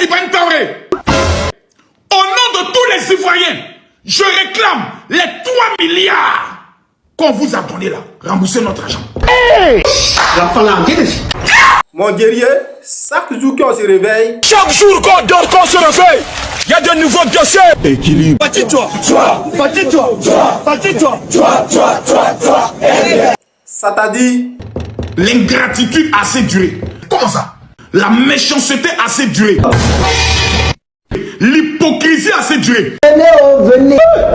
Ibrahim Traoré. Au nom de tous les citoyens, je réclame les 3 milliards qu'on vous a donnés là. Remboursez notre argent. Hey! Mon guerrier, chaque jour qu'on se réveille, Chaque jour qu'on dort, qu'on se réveille, il y a de nouveaux dossiers. Équilibre. ça t'a dit, L'ingratitude a assez duré. Comment ça? La méchanceté a assez duré. L'hypocrisie a assez duré.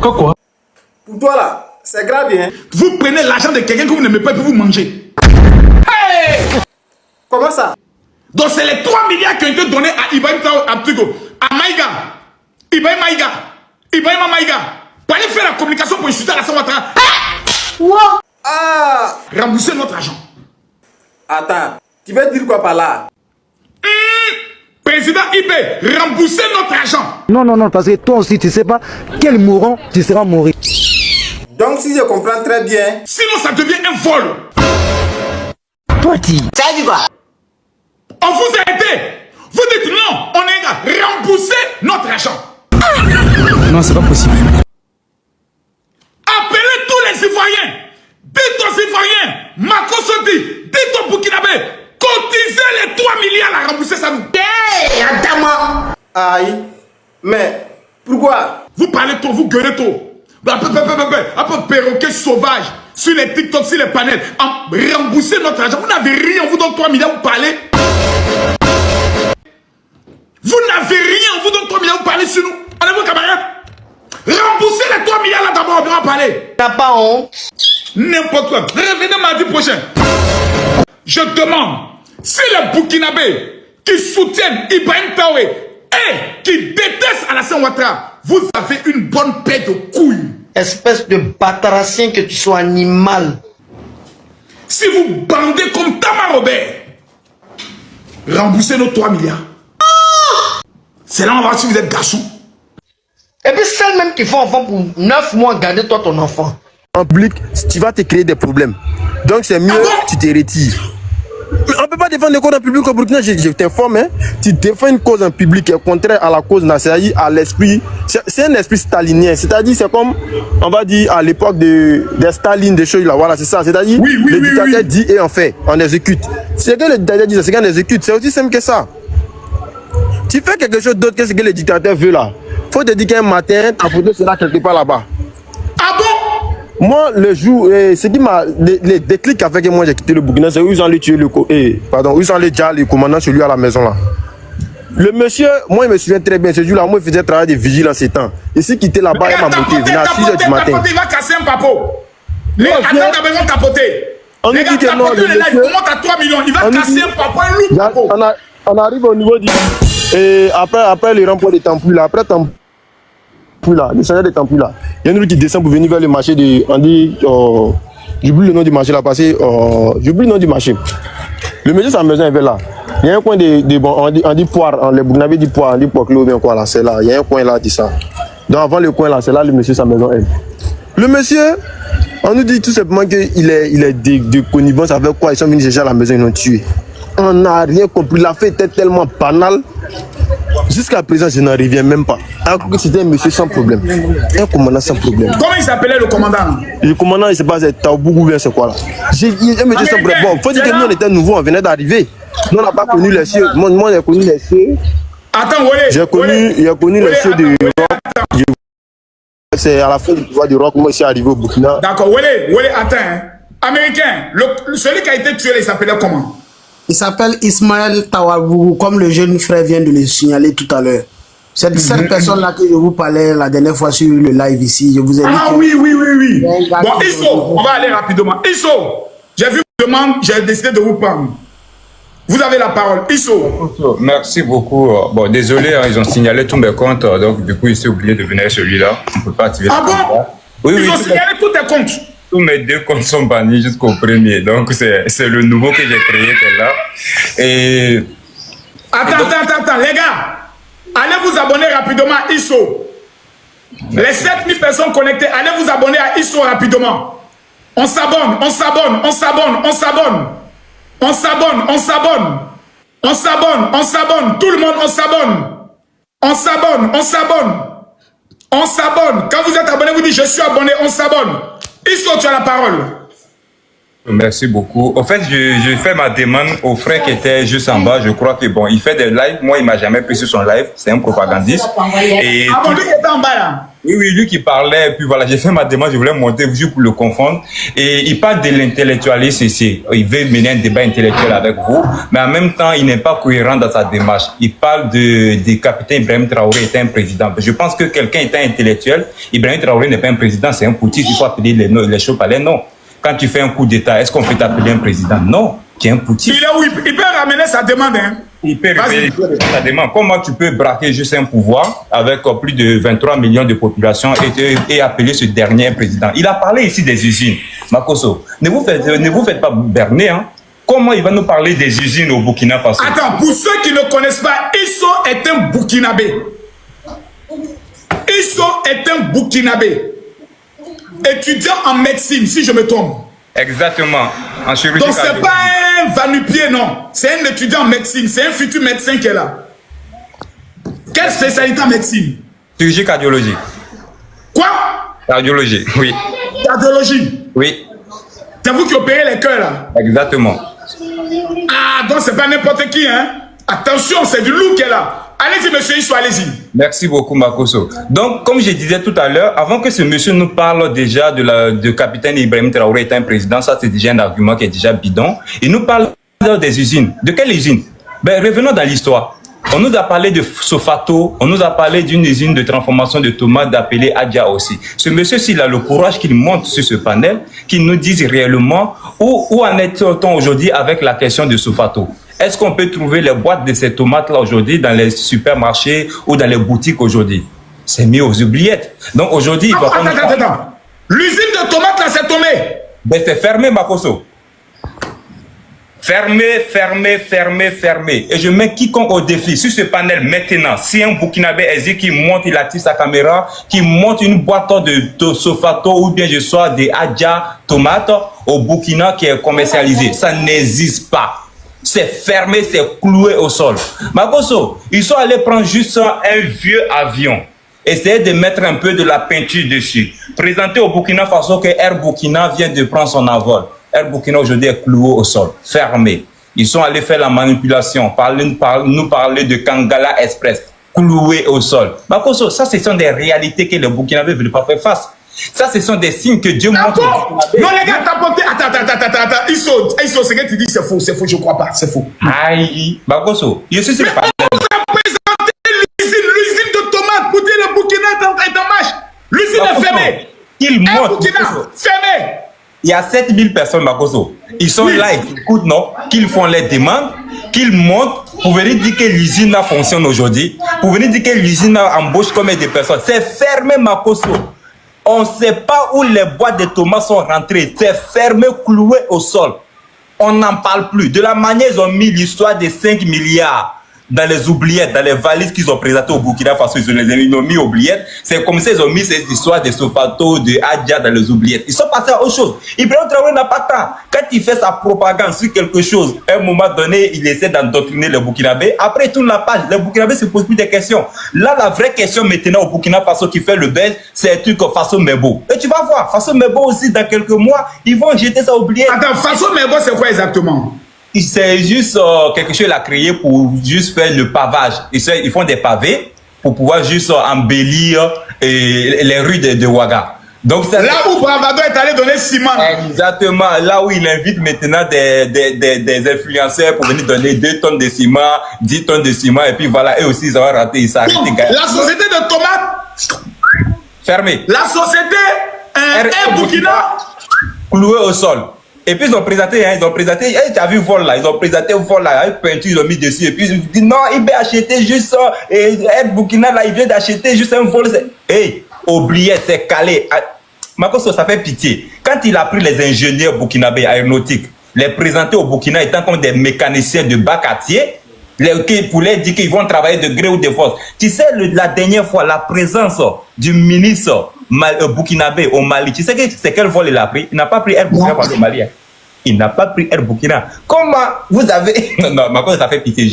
Quoi? pour toi là, c'est grave, hein? Vous prenez l'argent de quelqu'un que vous n'aimez pas et puis vous mangez. Comment ça? Donc c'est les 3 milliards qui ont été donnés à Ibrahim Traoré, à Maïga. Ibrahim Maïga. Pour aller faire la communication pour insulter Alassane Ouattara. Ah! Remboursez notre argent. Attends, tu veux dire quoi par là? Président IB, remboursez notre argent. Non, parce que toi aussi, tu sais pas quel mourant tu seras mourir. Donc si je comprends très bien, Sinon ça devient un vol. Petit. Ça dit quoi? On vous a aidé. Vous dites non, on est là. Remboursez notre argent. Non, c'est pas possible. Appelez tous les citoyens. Dites aux citoyens, Makosodi, dites aux Burkinabé, cotisez les 3 milliards à rembourser ça nous. aïe, mais pourquoi? Vous parlez trop, vous gueulez trop. Un peu perroquet sauvage sur les TikTok, sur les panels. Remboursez notre argent. Vous n'avez rien, on vous donne 3 milliards, vous parlez. Vous n'avez rien, on vous donne 3 milliards, vous parlez sur nous. Allez, vos camarades. Remboursez les 3 milliards là d'abord, on va en parler. T'as pas honte? N'importe quoi. Revenez mardi prochain. Je demande si les Burkinabés qui soutiennent Ibrahim Traoré et qui détestent Alassane Ouattara, vous avez une bonne paix de couilles. Espèce de bataracien que tu sois animal. Si vous bandez comme Tama Robert, remboursez nos 3 milliards. C'est là on va voir si vous êtes garçon. Et puis celles même qui font enfant pour 9 mois, garder toi ton enfant. En public, tu vas te créer des problèmes. Donc c'est mieux que tu te retires. Mais on ne peut pas défendre des causes en public au Burkina, je t'informe. Hein. Tu défends une cause en public qui est contraire à la cause nationale, à l'esprit. C'est un esprit stalinien. C'est-à-dire, c'est comme, on va dire, à l'époque des Staline, des choses là. Voilà, c'est ça. C'est-à-dire, le dictateur dit et on fait, on exécute. C'est que le dictateur dit, c'est qu'on exécute. C'est aussi simple que ça. Tu fais quelque chose d'autre que ce que le dictateur veut là. Faut te dire qu'un matin, ta photo sera quelque part là-bas. Ah bon? Moi, le jour, ce qui m'a, les déclics qui a fait que moi j'ai quitté le Burkina, c'est où ils ont allé tuer où ils ont allé déjà le commandant chez lui à la maison là. Le monsieur, moi je me souviens très bien, ce jour-là, moi il faisait travail de vigile en ces temps. Ici, quitté là-bas, il m'a monté, il venait à 6h du matin. Il va casser un papo. Les attends, t'as besoin de tapoter. On nous dit que non, le monsieur, il monte à 3 millions, il va casser un papo, un loup papo. On arrive au niveau du... Et après le rempart des Tampouilles là, après Tampouilles là, le salaire des Tampouilles là, il y a une route qui descend pour venir vers le marché de... On dit... j'oublie le nom du marché là, parce que... j'oublie le nom du marché. Le monsieur, sa maison est vers là. Il y a un coin de bon, on dit poire, les Burkinabés disent poire, on dit poire ou bien quoi là, c'est là. Il y a un coin là, dit ça. Donc avant le coin là, c'est là le monsieur, sa maison est. Le monsieur, on nous dit tout simplement qu'il est de connivence avec quoi, ils sont venus chercher à la maison, ils l'ont tué. On n'a rien compris, la fête était tellement banale. Jusqu'à présent, je n'en reviens même pas. Alors que c'était un monsieur sans problème. Un commandant sans problème. Comment il s'appelait le commandant? Le commandant, il ne sait pas, c'est Taobougou ou bien c'est quoi là. Un monsieur sans problème. Bon, il faut dire que nous, on était nouveaux, on venait d'arriver. Nous, on n'a pas connu les cieux. Moi, j'ai connu les cieux. Attends, Wolé. J'ai connu les cieux du rock. C'est à la fin du pouvoir du rock, moi, je suis arrivé au Burkina. D'accord, Wolé, attends. Hein. Américain, celui qui a été tué, il s'appelait comment? Il s'appelle Ismaël Tawabougou, comme le jeune frère vient de le signaler tout à l'heure. C'est cette personne-là que je vous parlais la dernière fois sur le live ici. Je vous ai dit. Ah oui. Bon, Isso, on va aller rapidement. Isso, j'ai vu une demande, j'ai décidé de vous prendre. Vous avez la parole. Isso. Merci beaucoup. Bon, désolé, hein, ils ont signalé tous mes comptes, donc du coup, il s'est oublié de venir celui-là. On ne peut pas activer. Ah bon? Ils ont signalé tous tes comptes. Tous mes 2 comptes sont bannis jusqu'au premier. Donc, c'est le nouveau que j'ai créé qui est là. Et... Attends, les gars. Allez vous abonner rapidement à ISO. Les 7000 personnes connectées, allez vous abonner à ISO rapidement. On s'abonne. Tout le monde, on s'abonne. On s'abonne, on s'abonne. On s'abonne. Quand vous êtes abonné, vous dites je suis abonné, on s'abonne. Isso, tu as la parole. Merci beaucoup. En fait, je fais ma demande au frère qui était juste en bas. Je crois que bon, il fait des lives. Moi, il m'a jamais pris sur son live. C'est un propagandiste. Et ah bon, lui qui était en bas là. oui, lui qui parlait. Et puis voilà, j'ai fait ma demande. Je voulais monter juste pour le confondre. Et il parle de l'intellectualisme ici. Il veut mener un débat intellectuel avec vous. Mais en même temps, il n'est pas cohérent dans sa démarche. Il parle du capitaine Ibrahim Traoré était un président. Je pense que quelqu'un étant intellectuel, Ibrahim Traoré n'est pas un président, c'est un poutiste. Il faut appeler les choses par les noms. Quand tu fais un coup d'État, est-ce qu'on peut t'appeler un président? Non, tu es un poutiste. Il est où? Il peut ramener sa demande. Hein? Il peut ramener sa demande. Comment tu peux braquer juste un pouvoir avec plus de 23 millions de population et appeler ce dernier président? Il a parlé ici des usines. Makosso, ne vous faites pas berner. Hein? Comment il va nous parler des usines au Burkina Faso? Attends, pour ceux qui ne connaissent pas, Isso est un Burkinabé. Isso est un Burkinabé. Étudiant en médecine, si je me trompe. Exactement. En chirurgie. Donc c'est pas un vanupier, non. C'est un étudiant en médecine. C'est un futur médecin qui est là. Quelle spécialité en médecine? Chirurgie cardiologie. Quoi? Cardiologie, oui. Cardiologie. Oui. C'est vous qui opérez les cœurs là. Exactement. Ah, donc c'est pas n'importe qui, hein. Attention, c'est du loup qui est là. Allez-y, monsieur Isso, allez-y. Merci beaucoup, Makosso. Donc, comme je disais tout à l'heure, avant que ce monsieur nous parle déjà de capitaine Ibrahim Traoré étant un président, ça c'est déjà un argument qui est déjà bidon. Il nous parle des usines. De quelle usine? Ben, revenons dans l'histoire. On nous a parlé de Sofato, on nous a parlé d'une usine de transformation de tomates appelée Adja aussi. Ce monsieur, s'il a le courage qu'il monte sur ce panel, qu'il nous dise réellement où en est-on aujourd'hui avec la question de Sofato. Est-ce qu'on peut trouver les boîtes de ces tomates-là aujourd'hui dans les supermarchés ou dans les boutiques aujourd'hui? C'est mis aux oubliettes. Donc aujourd'hui, il va pas... Attends. L'usine de tomates là, c'est tombé. Ben c'est fermé, Makosso. Fermé. Et je mets quiconque au défi sur ce panel maintenant. Si un Burkinabé existe qui monte, il active sa caméra, qui monte une boîte de Sofato ou bien je sois des Adja tomates au Burkina qui est commercialisé. Ça n'existe pas. C'est fermé, c'est cloué au sol. Makosso, ils sont allés prendre juste un vieux avion. Essayer de mettre un peu de la peinture dessus. Présenter au Burkina Faso que Air Burkina vient de prendre son envol. Air Burkina aujourd'hui est cloué au sol, fermé. Ils sont allés faire la manipulation, nous parler de Kangala Express, cloué au sol. Makosso, ça ce sont des réalités que les Burkinabés ne veulent pas faire face. Ça, ce sont des signes que Dieu montre. Non, les gars, tapoter. Attends. Isso, ce que tu dis, c'est faux, je crois pas, c'est faux. Aïe, Makosso, je suis sûr. On vous a présenté l'usine de tomates pour dire le Burkina est en marche. L'usine est fermée. Il montre. Burkina, fermé. Il y a 7000 personnes, Makosso. Ils sont là, ils écoutent, non? Qu'ils font les demandes, qu'ils montent pour venir dire que l'usine fonctionne aujourd'hui, pour venir dire que l'usine embauche combien de personnes. C'est fermé, Makosso. On ne sait pas où les boîtes de tomates sont rentrées. C'est fermé, cloué au sol. On n'en parle plus. De la manière ils ont mis l'histoire des 5 milliards dans les oubliettes, dans les valises qu'ils ont présentées au Burkina Faso, ils ont mis oubliettes. C'est comme ça ils ont mis cette histoire de Sofato, de Adja dans les oubliettes. Ils sont passés à autre chose. Ibrahim Traoré n'a pas temps. Quand il fait sa propagande sur quelque chose, à un moment donné, il essaie d'endoctriner les Burkinabés. Après, il tourne la page. Les Burkinabés se posent plus de questions. Là, la vraie question maintenant au Burkina Faso qui fait le buzz, c'est un truc Faso Mebo. Et tu vas voir, Faso Mebo aussi, dans quelques mois, ils vont jeter ça oublié. Attends, Faso Mebo, c'est quoi exactement? C'est juste quelque chose qu'il a créé pour juste faire le pavage. Ils font des pavés pour pouvoir juste embellir les rues de Ouaga. Donc, là où Bravado est allé donner ciment. Exactement. Là où il invite maintenant des influenceurs pour venir donner 2 tonnes de ciment, 10 tonnes de ciment. Et puis voilà, eux aussi, ils ont raté. Ils s'arrêtent. La société de tomates fermée. La société Air Burkina clouée au sol. Et puis ils ont présenté, tu as vu vol là, ils ont présenté vol là, avec peinture, ils ont mis dessus. Et puis ils ont dit non, il va acheter juste ça. Et Burkina là, il vient d'acheter juste un vol. Hey, oublié, c'est calé. Makosso, ça fait pitié. Quand il a pris les ingénieurs burkinabés aéronautiques, les présenter au Burkina étant comme des mécaniciens de bas quartier, pour leur dire qu'ils vont travailler de gré ou de force. Tu sais, la dernière fois, la présence du ministre burkinabé au Mali, tu sais c'est quel vol il a pris? Il n'a pas pris Air Burkina au Mali. Il n'a pas pris Air Burkina. Comment vous avez... Non, ma cause, ça fait pitié.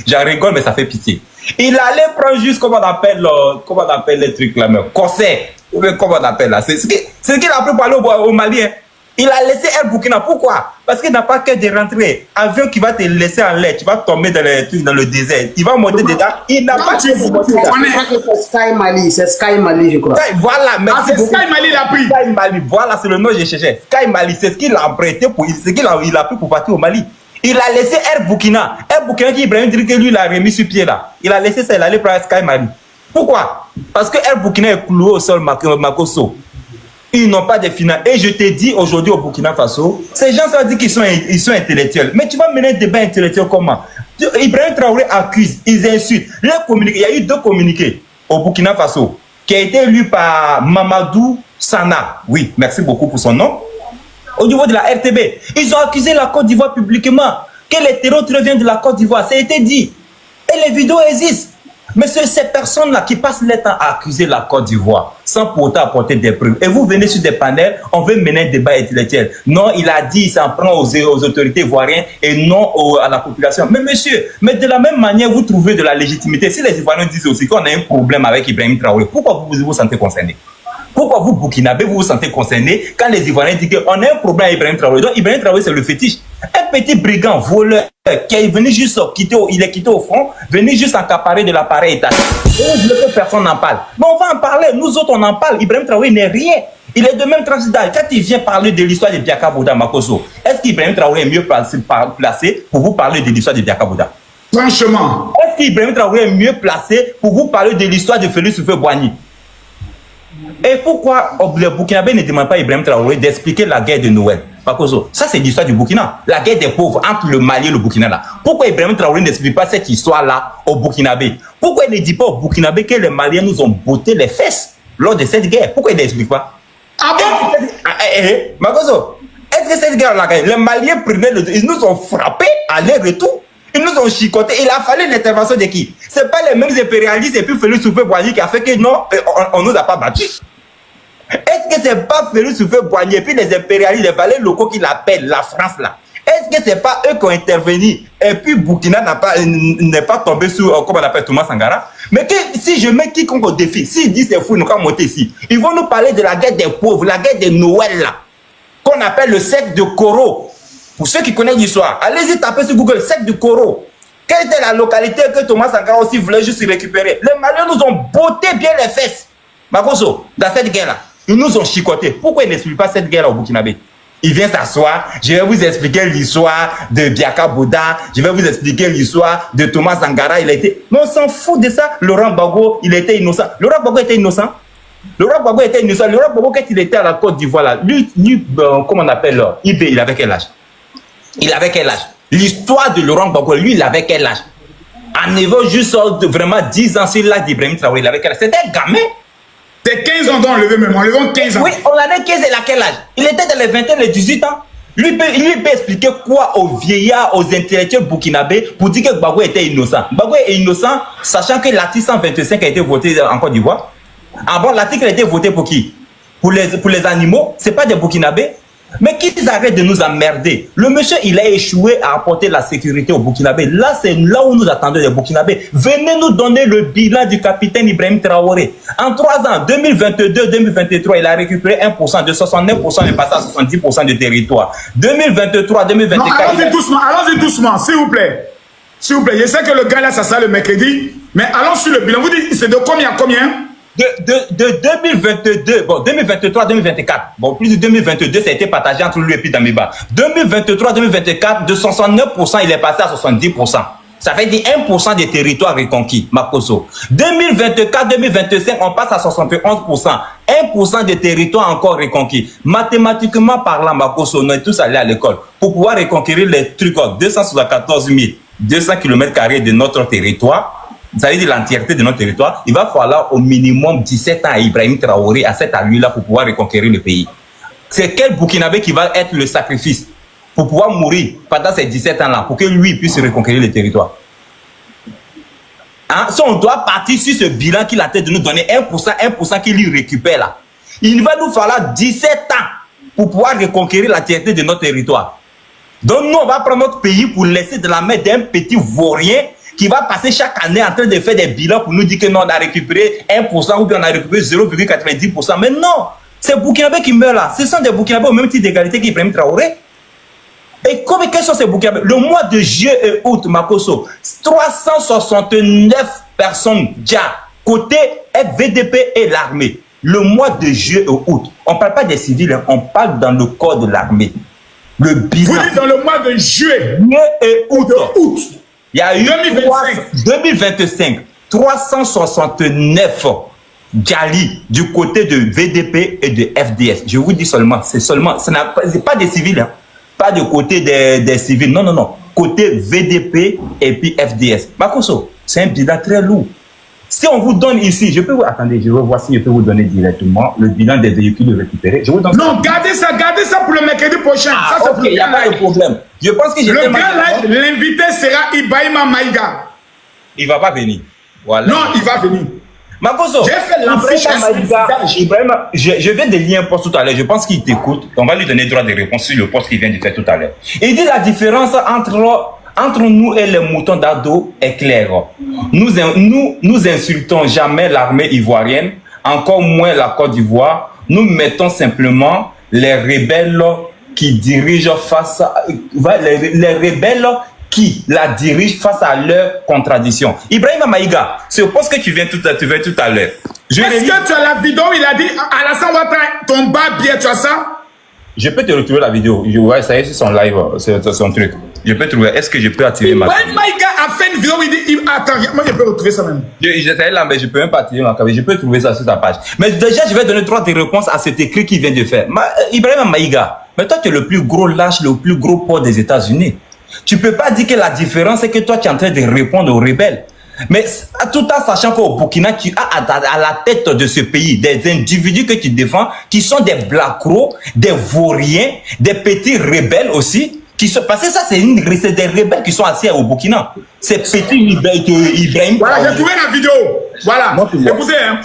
J'en rigole, mais ça fait pitié. Il allait prendre juste, comment on appelle les trucs là, même, corset. Comment on appelle là. C'est ce qu'il a pris pour aller au Mali. Hein. Il a laissé Air Burkina. Pourquoi? Parce qu'il n'a pas que de rentrer. Avion qui va te laisser en l'air, tu vas tomber dans le désert. Il va monter dedans. Il n'a pas que monter dedans. C'est Sky Mali, c'est Sky Mali, je crois. Voilà, merci. Ah, c'est Sky Mali, il a pris. Sky Mali, voilà, c'est le nom que j'ai cherché. Sky Mali, c'est ce qu'il a emprunté pour, c'est ce qu'il a pris pour partir au Mali. Il a laissé Air Burkina. Air Burkina qui Ibrahim dit que lui, il a remis sur pied là. Il a laissé ça, il allait prendre Sky Mali. Pourquoi? Parce que Air Burkina est cloué au sol, Makoso. Ils n'ont pas de finale. Et je te dis aujourd'hui au Burkina Faso, ces gens se disent qu'ils sont intellectuels. Mais tu vas mener un débat intellectuel comment? Ibrahim Traoré accuse, ils insultent. Il y a eu 2 communiqués au Burkina Faso qui a été lu par Mamadou Sana. Oui, merci beaucoup pour son nom. Au niveau de la RTB, ils ont accusé la Côte d'Ivoire publiquement que les terroristes viennent de la Côte d'Ivoire. Ça a été dit. Et les vidéos existent. Mais c'est ces personnes-là qui passent le temps à accuser la Côte d'Ivoire sans pour autant apporter des preuves. Et vous venez sur des panels, on veut mener un débat intellectuel. Non, il a dit, il s'en prend aux autorités ivoiriennes et non à la population. Mais monsieur, mais de la même manière, vous trouvez de la légitimité. Si les Ivoiriens disent aussi qu'on a un problème avec Ibrahim Traoré, pourquoi vous vous sentez concerné? Pourquoi vous, Burkinabé, vous vous sentez concerné quand les Ivoiriens disent qu'on a un problème avec Ibrahim Traoré? Donc Ibrahim Traoré, c'est le fétiche. Un petit brigand, voleur, qui est venu juste quitter, il est quitté au front, venu juste accaparer de l'appareil étatique. Et vous voulez que personne n'en parle. Mais on va en parler, nous autres on en parle. Ibrahim Traoré n'est rien. Il est de même tranche d'âge. Quand il vient parler de l'histoire de Biaka Bouda Makoso, est-ce qu'Ibrahim Traoré est mieux placé pour vous parler de l'histoire de Biaka Bouda? Franchement. Est-ce qu'Ibrahim Traoré est mieux placé pour vous parler de l'histoire de Félix Houphouët-Boigny? Et pourquoi le Burkinabé ne demande pas à Ibrahim Traoré d'expliquer la guerre de Noël? Ça, c'est l'histoire du Burkina. La guerre des pauvres entre le Mali et le Burkina. Là. Pourquoi Ibrahim Traoré n'explique pas cette histoire-là au Burkinabé? Pourquoi il ne dit pas au Burkinabé que les Maliens nous ont botté les fesses lors de cette guerre? Pourquoi il n'explique pas? Ah bon? Makoso, est-ce que cette guerre-là, les Maliens prenaient ils nous ont frappés à l'aller-retour? Ils nous ont chicotés. Il a fallu l'intervention de qui? Ce n'est pas les mêmes impérialistes et puis Félix Houphouët-Boigny qui a fait que non, on ne nous a pas battus. Est-ce que ce n'est pas Félix Houphouët-Boigny et puis les impérialistes, les valets locaux qui l'appellent, la France là? Est-ce que ce n'est pas eux qui ont intervenu et puis Burkina n'est pas tombé sur, comment on appelle, Thomas Sankara? Mais si je mets quiconque au défi, s'ils disent c'est fou, nous allons monter ici, ils vont nous parler de la guerre des pauvres, la guerre de Noël là, qu'on appelle le secte de Koro. Pour ceux qui connaissent l'histoire, allez-y taper sur Google, secte de Koro. Quelle était la localité que Thomas Sankara aussi voulait juste récupérer? Les Maliens nous ont botté bien les fesses. Makoso, dans cette guerre-là, ils nous ont chicotés. Pourquoi ils n'expliquent pas cette guerre au Burkinabé? Il vient s'asseoir, je vais vous expliquer l'histoire de Biaka Bouda, je vais vous expliquer l'histoire de Thomas Sankara, il a été... Mais on s'en fout de ça. Laurent Gbagbo, il était innocent. Laurent Gbagbo était innocent. Laurent Gbagbo était innocent. Laurent Gbagbo, quand il était à la Côte d'Ivoire, là, lui comment on appelle là, IB, il avait quel âge? Il avait quel âge? L'histoire de Laurent Gbagbo, lui, il avait quel âge? En niveau juste vraiment 10 ans sur l'âge d'Ibrahim Traoré, il avait quel âge? C'était un gamin. C'est 15 ans dont on levait même, on levait 15 ans. Oui, on avait 15 et à quel âge? Il était dans les 21, les 18 ans. Lui peut expliquer quoi aux vieillards, aux intellectuels burkinabés pour dire que Gbagbo était innocent. Gbagbo est innocent, sachant que l'article 125 a été voté en Côte d'Ivoire. Ah bon, l'article a été voté pour qui? Pour les animaux, c'est pas des burkinabés. Mais qu'ils arrêtent de nous emmerder. Le monsieur, il a échoué à apporter la sécurité au Burkinabé. Là, c'est là où nous attendons les Burkinabés. Venez nous donner le bilan du capitaine Ibrahim Traoré. En 3 ans, 2022-2023, il a récupéré 1%, de 69%, il est passé à 70% de territoire. 2023-2024... Non, allons-y doucement, s'il vous plaît. S'il vous plaît, je sais que le gars là, ça sera le mercredi, mais allons sur le bilan. Vous dites, c'est de combien à combien? De 2022, bon, 2023-2024, bon, plus de 2022, ça a été partagé entre lui et puis Damiba. 2023-2024, de 69%, il est passé à 70%. Ça fait dire 1% des territoires reconquis, Makoso. 2024-2025, on passe à 71%. 1% des territoires encore reconquis. Mathématiquement parlant, Makoso, on est tous allés à l'école. Pour pouvoir reconquérir les trucs, 274 200 km² de notre territoire, ça veut dire l'entièreté de notre territoire, il va falloir au minimum 17 ans à Ibrahim Traoré, à cette allure-là, pour pouvoir reconquérir le pays. C'est quel Burkinabé qui va être le sacrifice pour pouvoir mourir pendant ces 17 ans-là, pour que lui puisse reconquérir le territoire? Hein? Si on doit partir sur ce bilan qu'il a tête de nous donner 1% qu'il lui récupère là, il va nous falloir 17 ans pour pouvoir reconquérir l'entièreté de notre territoire. Donc nous, on va prendre notre pays pour laisser de la main d'un petit vaurien qui va passer chaque année en train de faire des bilans pour nous dire que non, on a récupéré 1% ou bien on a récupéré 0,90%. Mais non, c'est Burkinabé qui meurt là. Ce sont des Burkinabés au même titre d'égalité qu'Ibrahim Traoré. Et quels sont ces Burkinabés? Le mois de juillet et août, Makosso, 369 personnes déjà côté FVDP et l'armée. Le mois de juillet et août. On ne parle pas des civils, hein, on parle dans le corps de l'armée. Le bilan. Vous dites dans le mois de juillet et août. Il y a eu 2025, 369 Djali du côté de VDP et de FDS. Je vous dis seulement, ce n'est pas des civils, hein. Pas de côté des civils, non, non, non. Côté VDP et puis FDS. Makosso, c'est un bilan très lourd. Si on vous donne ici, je peux vous... Attendez, je vais voir si je peux vous donner directement le bilan des véhicules récupérés. Je vous donne... Non, gardez ça pour le mercredi prochain. Ah, ça, ok, il n'y a pas de problème. Je pense que le grand live, l'invité sera Ibrahima Maïga. Il ne va pas venir. Voilà. Non, il va venir. Makosso, j'ai fait l'affiche Ibrahima, je vais de lire un post tout à l'heure. Je pense qu'il t'écoute. On va lui donner droit de réponse sur le post qu'il vient de faire tout à l'heure. Il dit la différence entre nous et les moutons d'Ado est claire. Nous insultons jamais l'armée ivoirienne, encore moins la Côte d'Ivoire. Nous mettons simplement les rebelles qui dirigent face à... Les rebelles qui la dirigent face à leurs contradictions. Ibrahima Maïga, c'est au poste que tu viens tout à l'heure. Est-ce que tu as la vidéo? Il a dit Alassane Ouattara, ton bas bien, tu as ça? Je peux te retrouver la vidéo. Ouais, ça y est, c'est son live, c'est son truc. Je peux trouver. Est-ce que je peux attirer ma caméra? Maïga a fait une vidéo où il dit attends, moi je peux retrouver ça même. J'essaie là, mais je peux même pas attirer ma caméra. Je peux trouver ça sur sa page. Mais déjà, je vais donner droit de réponse à cet écrit qu'il vient de faire. Ibrahima Maïga, mais toi, tu es le plus gros lâche, le plus gros port des États-Unis. Tu peux pas dire que la différence, c'est que toi, tu es en train de répondre aux rebelles. Mais tout en sachant qu'au Burkina, tu as à la tête de ce pays des individus que tu défends, qui sont des blacros, des vauriens, des petits rebelles aussi. Parce que ça, c'est des rebelles qui sont assis au Burkina. Ces petits Ibrahim. Voilà, j'ai trouvé la vidéo. Voilà, écoutez. Hein.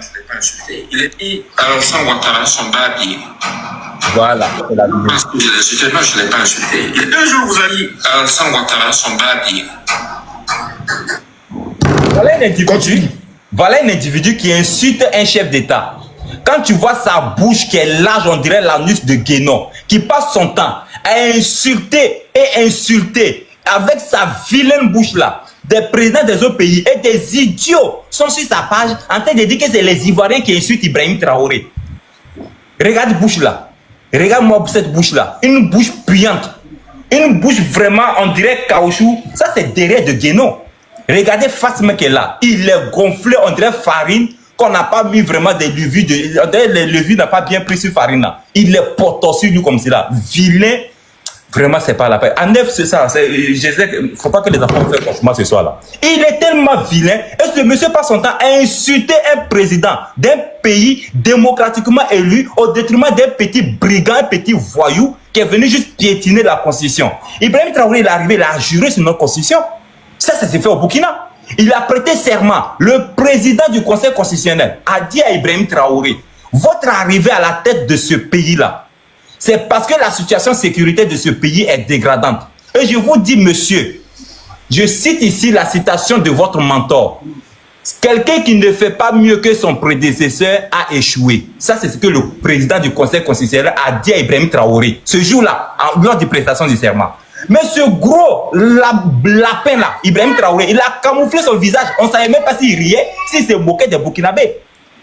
Il est dit Alassane Ouattara sont pas habillés. Voilà, c'est la vidéo. Parce que je l'ai insulté, non, je ne l'ai pas insulté. Il y a 2 jours, vous avez dit Alassane Ouattara sont pas habillés. Voilà un individu qui insulte un chef d'État. Quand tu vois sa bouche qui est large, on dirait l'anus de Guénon, qui passe son temps à insulter et insulter avec sa vilaine bouche là, des présidents des autres pays et des idiots sont sur sa page en train de dire que c'est les Ivoiriens qui insultent Ibrahim Traoré. Regarde bouche là. Regarde-moi cette bouche là. Une bouche puante. Une bouche vraiment, on dirait caoutchouc. Ça, c'est derrière de Guénon. Regardez face mec qui est là. Il est gonflé, on dirait farine, qu'on n'a pas mis vraiment des leviers. Les leviers n'a pas bien pris sur farine là. Il est potossé lui comme cela. Vilain. Vraiment, c'est pas la peine. En neuf, c'est ça. Je sais qu'il ne faut pas que les enfants fassent franchement ce soir là. Il est tellement vilain. Et ce monsieur passe son temps à insulter un président d'un pays démocratiquement élu au détriment d'un petit brigand, un petit voyou qui est venu juste piétiner la constitution. Ibrahim Traoré, il est arrivé, il a juré sur notre constitution. Ça s'est fait au Burkina. Il a prêté serment. Le président du Conseil constitutionnel a dit à Ibrahim Traoré, votre arrivée à la tête de ce pays-là, c'est parce que la situation sécuritaire de ce pays est dégradante. Et je vous dis, monsieur, je cite ici la citation de votre mentor. Quelqu'un qui ne fait pas mieux que son prédécesseur a échoué. Ça, c'est ce que le président du Conseil constitutionnel a dit à Ibrahim Traoré, ce jour-là, lors de prestation du serment. Mais ce gros lapin là, Ibrahim Traoré, il a camouflé son visage. On ne savait même pas s'il riait, s'il se moquait des Burkinabés.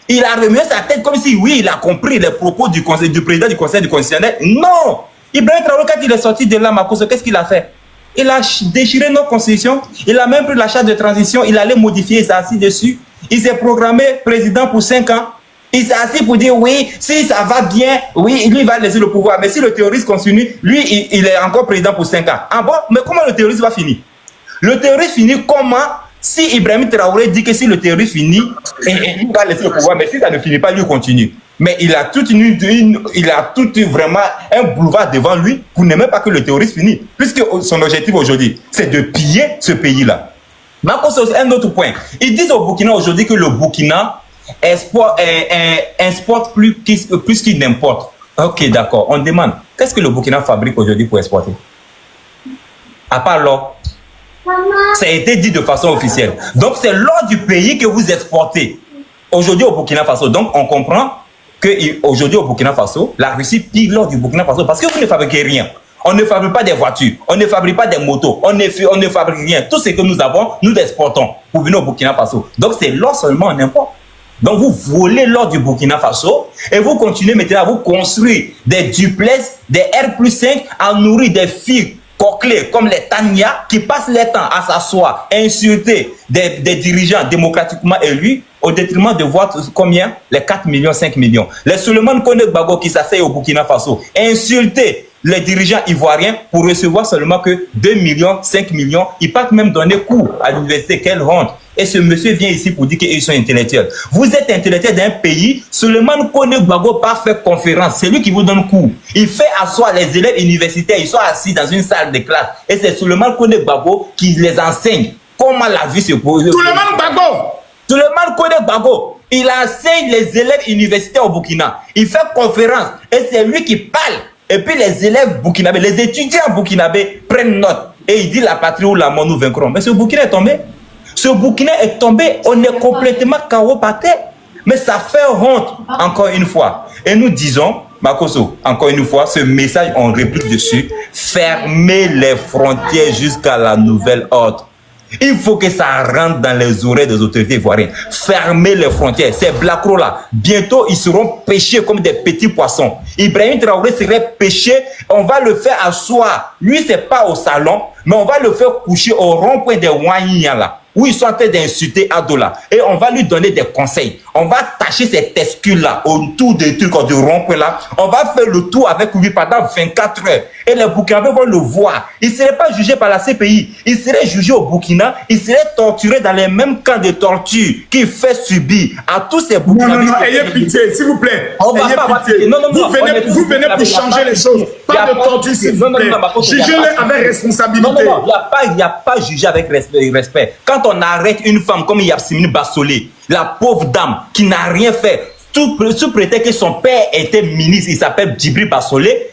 Il a remué sa tête comme si, oui, il a compris les propos du président du Conseil constitutionnel. Non! Ibrahim Traoré, quand il est sorti de là, Makosso, qu'est-ce qu'il a fait? Il a déchiré nos constitutions. Il a même pris la charte de transition. Il allait modifier, il s'est assis dessus. Il s'est programmé président pour 5 ans. Il s'est assis pour dire, oui, si ça va bien, oui, lui, il va laisser le pouvoir. Mais si le terroriste continue, lui, il est encore président pour 5 ans. Ah bon? Mais comment le terroriste va finir? Le terroriste finit comment? Si Ibrahim Traoré dit que si le terroriste finit, il va laisser le pouvoir. Mais si ça ne finit pas, lui continue. Mais il a tout vraiment un boulevard devant lui pour ne même pas que le terroriste finisse. Puisque son objectif aujourd'hui, c'est de piller ce pays-là. Mais c'est un autre point. Ils disent au Burkina aujourd'hui que le Burkina exporte plus qu'il n'importe. Ok, d'accord. On demande, qu'est-ce que le Burkina fabrique aujourd'hui pour exporter? À part l'or. Ça a été dit de façon officielle. Donc, c'est l'or du pays que vous exportez. Aujourd'hui, au Burkina Faso. Donc, on comprend qu'aujourd'hui, au Burkina Faso, la Russie pille l'or du Burkina Faso parce que vous ne fabriquez rien. On ne fabrique pas des voitures, on ne fabrique pas des motos, on ne fabrique rien. Tout ce que nous avons, nous l'exportons pour venir au Burkina Faso. Donc, c'est l'or seulement en import. Donc, vous volez l'or du Burkina Faso et vous continuez maintenant à vous construire des duplex, des R+5, à nourrir des filles coquelées comme les Tania qui passent leur temps à s'asseoir, insulter des dirigeants démocratiquement élus au détriment de voir combien? Les 4 millions, 5 millions. Les Souleymane Kone Gbagbo qui s'asseyent au Burkina Faso, insulter les dirigeants ivoiriens pour recevoir seulement que 2 millions, 5 millions. Ils peuvent même donner cours à l'université. Quelle honte! Et ce monsieur vient ici pour dire qu'ils sont intellectuels. Vous êtes intellectuel d'un pays, Souleymane Kone Gbagbo part faire conférence. C'est lui qui vous donne cours. Il fait asseoir les élèves universitaires. Ils sont assis dans une salle de classe. Et c'est Souleymane Kone Gbagbo qui les enseigne comment la vie se pose. Souleymane Gbagbo! Souleymane Kone Gbagbo, il enseigne les élèves universitaires au Burkina. Il fait conférence. Et c'est lui qui parle. Et puis les élèves burkinabés, les étudiants burkinabés prennent note. Et il dit la patrie ou la mort nous vaincrons. Mais ce Burkina est tombé. Ce Burkina est tombé, on est complètement KO par terre. Mais ça fait honte, encore une fois. Et nous disons, Makoso, encore une fois, ce message, on réplique dessus. Fermez les frontières jusqu'à la nouvelle ordre. Il faut que ça rentre dans les oreilles des autorités ivoiriennes. Fermez les frontières. Ces blacros là, bientôt ils seront pêchés comme des petits poissons. Ibrahim Traoré serait pêché. On va le faire asseoir. Lui, c'est pas au salon, mais on va le faire coucher au rond-point des Ouaïnia là, où ils sont en train d'insulter Adola. Et on va lui donner des conseils. On va tâcher ces testicules-là autour des trucs du rond-point là. On va faire le tour avec lui pendant 24 heures. Et les Burkinabés vont le voir. Il ne serait pas jugé par la CPI. Il serait jugé au Burkina. Il serait torturé dans les mêmes camps de torture qu'il fait subir à tous ces Burkinabés. Non, ayez pitié, s'il vous plaît. On va pas pitié. Vous venez pour changer les choses. Pas de torture, s'il vous plaît. Jugez-les avec responsabilité. Non, il n'y a pas jugé avec respect. Quand on arrête une femme comme Yasmine Bassolé, la pauvre dame qui n'a rien fait, sous prétexte que son père était ministre, il s'appelle Djibril Bassolé.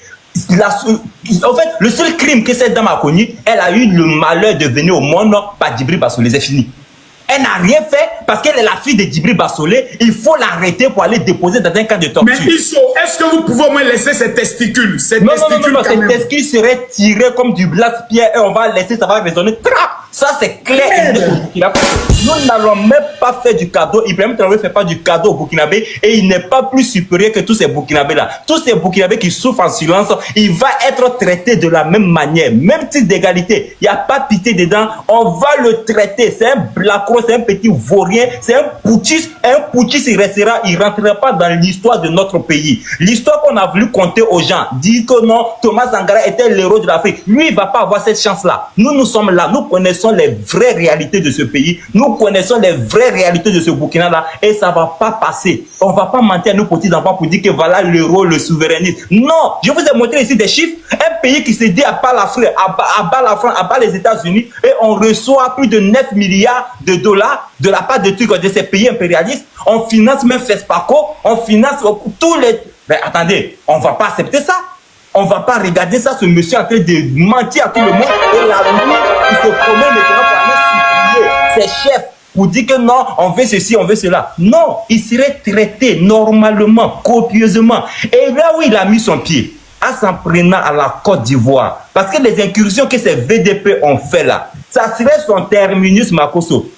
En fait, le seul crime que cette dame a connu, elle a eu le malheur de venir au monde par Djibril Bassolé. C'est fini. Elle n'a rien fait parce qu'elle est la fille de Djibril Bassolé. Il faut l'arrêter pour aller déposer dans un camp de torture. Mais Isso, est-ce que vous pouvez au moins laisser ses testicules? Non, ces testicules seraient tirés comme du Blaspierre et on va laisser, ça va résonner. Ça, c'est clair. Nous n'allons même pas faire du cadeau. Ibrahim Traoré ne fait pas du cadeau au Burkinabé et il n'est pas plus supérieur que tous ces Burkinabés-là. Tous ces Burkinabés qui souffrent en silence, il va être traité de la même manière, même type d'égalité. Il n'y a pas pitié dedans. On va le traiter. C'est un blacro, c'est un petit vaurien, c'est un putschiste. Un putschiste, il ne rentrera pas dans l'histoire de notre pays. L'histoire qu'on a voulu compter aux gens, dire que non, Thomas Sankara était l'héros de l'Afrique. Lui, il ne va pas avoir cette chance-là. Nous sommes là. Nous connaissons les vraies réalités de ce pays. Nous connaissons les vraies réalités de ce Burkina-là et ça ne va pas passer. On ne va pas mentir à nos petits-enfants pour dire que voilà l'euro, le souverainisme. Non, je vous ai montré ici des chiffres. Un pays qui se dit à part l'Afrique, à part la France, à part les États-Unis et on reçoit plus de 9 milliards de dollars de la part de ces pays impérialistes. On finance même FESPACO, on finance tous les... Mais attendez, on ne va pas accepter ça. On ne va pas regarder ça, ce monsieur en train de mentir à tout le monde. Et la nuit, il se promène maintenant pour aller supplier ses chefs pour dire que non, on veut ceci, on veut cela. Non, il serait traité normalement, copieusement. Et là où il a mis son pied, à s'en prenant à la Côte d'Ivoire. Parce que les incursions que ces VDP ont fait là, ça serait son terminus Makoso.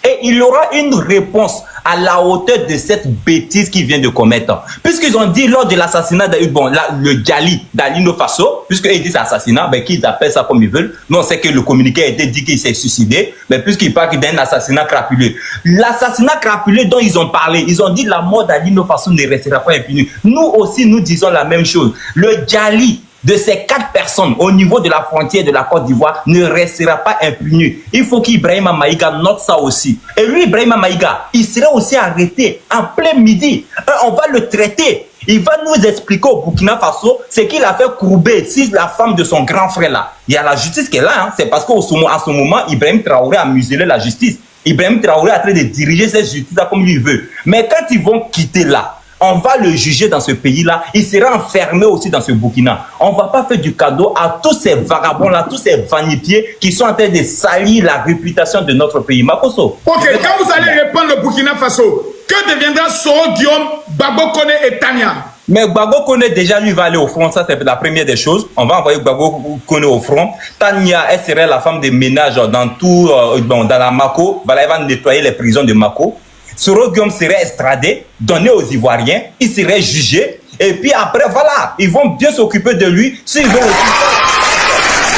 Et il aura une réponse à la hauteur de cette bêtise qu'il vient de commettre. Puisqu'ils ont dit lors de l'assassinat le Djali d'Alino Faso, puisqu'ils disent assassinat, ben, qu'ils appellent ça comme ils veulent. Nous, on sait que le communiqué a été dit qu'il s'est suicidé, mais puisqu'ils parlent d'un assassinat crapuleux. L'assassinat crapuleux dont ils ont parlé, ils ont dit la mort d'Alino Faso ne restera pas impunie. Nous aussi, nous disons la même chose. Le Djali de ces 4 personnes au niveau de la frontière de la Côte d'Ivoire ne restera pas impuni. Il faut qu'Ibrahima Maïga note ça aussi. Et lui, Ibrahima Maïga, il sera aussi arrêté en plein midi. On va le traiter. Il va nous expliquer au Burkina Faso ce qu'il a fait courber si la femme de son grand frère là. Il y a la justice qui est là. Hein. C'est parce qu'à ce moment, Ibrahim Traoré a muselé la justice. Ibrahim Traoré est en train de diriger cette justice comme il veut. Mais quand ils vont quitter là, On va le juger dans ce pays-là. Il sera enfermé aussi dans ce Burkina. On ne va pas faire du cadeau à tous ces vagabonds-là, tous ces vanipiers qui sont en train de salir la réputation de notre pays. Makosso. Ok, quand vous allez répondre le Burkina Faso, que deviendra Soro Guillaume, Gbagbo Kone et Tania? Mais Gbagbo Kone, déjà, lui va aller au front. Ça, c'est la première des choses. On va envoyer Gbagbo Kone au front. Tania, elle serait la femme de ménage dans tout, dans la Mako. Voilà, elle va nettoyer les prisons de Mako. Soro Guillaume serait extradé, donné aux Ivoiriens. Il serait jugé. Et puis après, voilà, ils vont bien s'occuper de lui. S'ils ont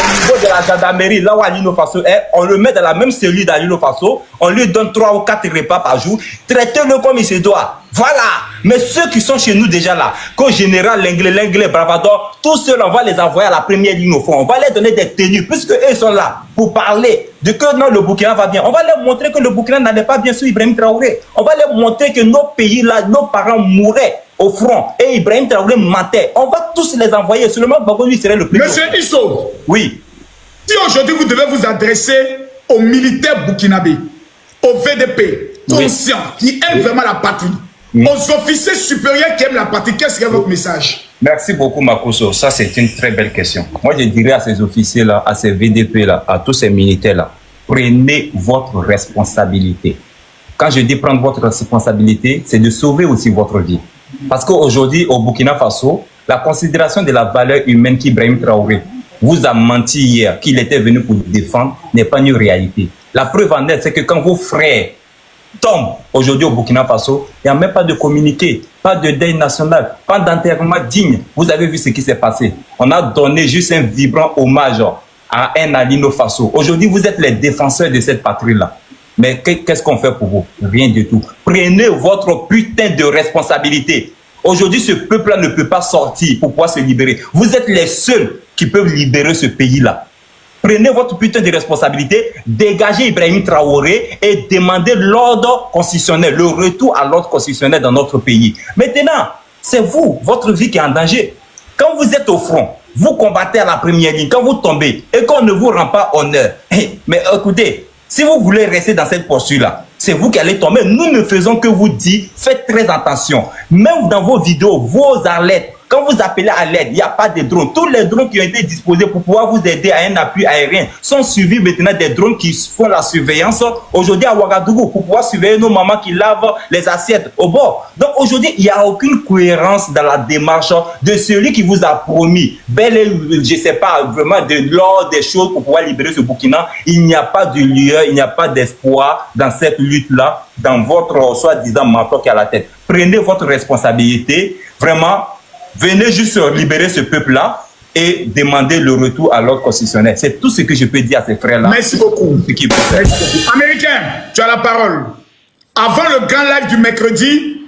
au niveau de la gendarmerie, là où Alino Faso est, on le met dans la même cellule d'Alino Faso, on lui donne 3 ou 4 repas par jour, traitez-le comme il se doit. Voilà. Mais ceux qui sont chez nous déjà là, qu'au général, l'anglais, Bravador, tous ceux on va les envoyer à la première ligne au fond. On va leur donner des tenues, puisque eux sont là pour parler de que non, le Burkina va bien. On va leur montrer que le Burkina n'allait pas bien sur Ibrahim Traoré. On va leur montrer que nos pays là, nos parents mouraient au front et Ibrahim Traoré mentait. On va tous les envoyer. Seulement Gbagbo lui serait le plus. Monsieur Isso. Oui. Si aujourd'hui vous devez vous adresser aux militaires burkinabés, aux VDP, conscients, qui aiment vraiment la patrie, aux officiers supérieurs qui aiment la patrie, quel serait votre message? Merci beaucoup Makosso. Ça c'est une très belle question. Moi je dirais à ces officiers-là, à ces VDP-là, à tous ces militaires-là, prenez votre responsabilité. Quand je dis prendre votre responsabilité, c'est de sauver aussi votre vie. Parce qu'aujourd'hui, au Burkina Faso, la considération de la valeur humaine qu'Ibrahim Traoré vous a menti hier, qu'il était venu pour défendre, n'est pas une réalité. La preuve en est, c'est que quand vos frères tombent aujourd'hui au Burkina Faso, il n'y a même pas de communiqué, pas de deuil national, pas d'enterrement digne. Vous avez vu ce qui s'est passé. On a donné juste un vibrant hommage à un Alino Faso. Aujourd'hui, vous êtes les défenseurs de cette patrie-là. Mais qu'est-ce qu'on fait pour vous? Rien du tout. Prenez votre putain de responsabilité. Aujourd'hui, ce peuple-là ne peut pas sortir pour pouvoir se libérer. Vous êtes les seuls qui peuvent libérer ce pays-là. Prenez votre putain de responsabilité, dégagez Ibrahim Traoré et demandez l'ordre constitutionnel, le retour à l'ordre constitutionnel dans notre pays. Maintenant, c'est vous, votre vie qui est en danger. Quand vous êtes au front, vous combattez à la première ligne, quand vous tombez et qu'on ne vous rend pas honneur. Mais écoutez, si vous voulez rester dans cette posture-là, c'est vous qui allez tomber. Nous ne faisons que vous dire, faites très attention. Même dans vos vidéos, vos alertes, quand vous appelez à l'aide, il n'y a pas de drones. Tous les drones qui ont été disposés pour pouvoir vous aider à un appui aérien sont suivis maintenant des drones qui font la surveillance aujourd'hui à Ouagadougou pour pouvoir surveiller nos mamans qui lavent les assiettes au bord. Donc aujourd'hui, il n'y a aucune cohérence dans la démarche de celui qui vous a promis, bel et, je ne sais pas, vraiment de l'ordre des choses pour pouvoir libérer ce Burkina. Il n'y a pas de lueur, il n'y a pas d'espoir dans cette lutte-là, dans votre soi-disant mentor qui est à la tête. Prenez votre responsabilité, vraiment. Venez juste libérer ce peuple-là et demander le retour à l'ordre constitutionnel. C'est tout ce que je peux dire à ces frères-là. Merci beaucoup. Américain, tu as la parole. Avant le grand live du mercredi,